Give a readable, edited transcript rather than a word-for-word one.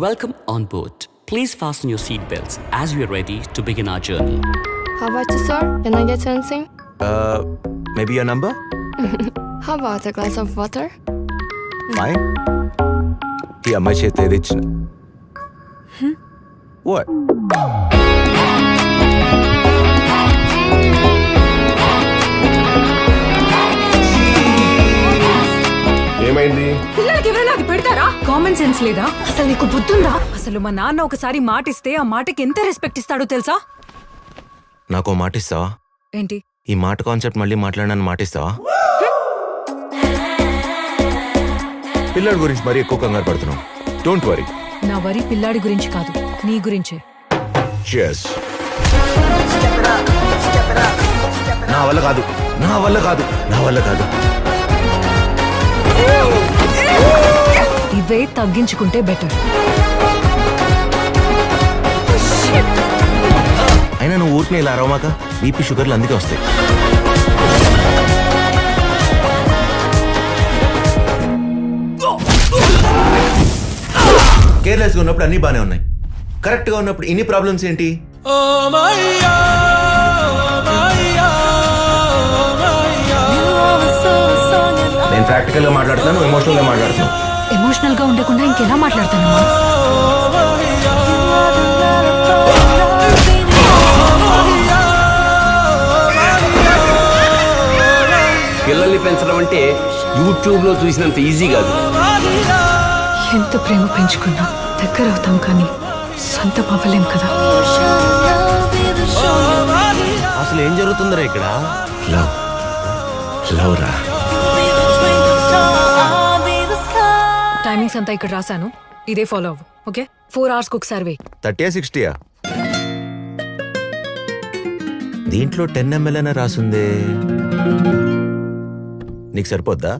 Welcome on board. Please fasten your seatbelts as we are ready to begin our journey. How about you, sir? Can I get anything? Maybe your number? How about a glass of water? Fine. ఈ అమ్మాయి చేతి ఏది ఇచ్చిన What? ఏమైంది? పిల్లలకి ఎవరైనా అది పెడతారా? కామన్ సెన్స్ లేదా? అసలు నీకు బుద్ధుందా? అసలు మా నాన్న ఒకసారి మాట ఇస్తే ఆ మాటకి ఎంత రెస్పెక్ట్ ఇస్తాడో తెలుసా? నాకు మాట ఇస్తావా? ఏంటి? ఈ మాట కాన్సెప్ట్ మళ్ళీ మాట్లాడనని మాట ఇస్తావా? పిల్లడి గురించి మరీ ఎక్కువ కంగారు పడుతున్నావు. Don't worry. నా వరి పిల్లాడి గురించి కాదు, నీ గురించే. Cheers. నా వల్ల కాదు, నా వల్ల కాదు, నా వల్ల కాదు. ఇవే తగ్గించుకుంటే బెటర్. అయినా నువ్వు ఊరికి ఇలా అరవమాక, బీపీ షుగర్లు అందుకే వస్తాయి. కేర్లెస్గా ఉన్నప్పుడు అన్నీ బాగానే ఉన్నాయి, కరెక్ట్గా ఉన్నప్పుడు ఇన్ని ప్రాబ్లమ్స్ ఏంటి? నేను ప్రాక్టికల్గా మాట్లాడుతున్నాను, ఎమోషనల్గా మాట్లాడుతున్నాను. ఎమోషనల్ గా ఉండకుండా ఇంకెలా మాట్లాడతానమ్మా? పిల్లల్ని పెంచడం అంటే యూట్యూబ్ లో చూసినంత ఈజీ కాదు. ఎంత ప్రేమ పెంచుకున్నా దగ్గర అవుతాం కానీ సొంతం అవ్వలేం కదా. అసలు ఏం జరుగుతుందిరా ఇక్కడ? లవ్ లవ్ రా. టైమింగ్స్ అంతా ఇక్కడ రాశాను, ఇదే ఫాలో అవ్వు. ఓకే, 4 hours ఒకసారి వెయ్యి. 30 60 దీంట్లో 10 ml రాసుందే, నీకు సరిపోద్దా?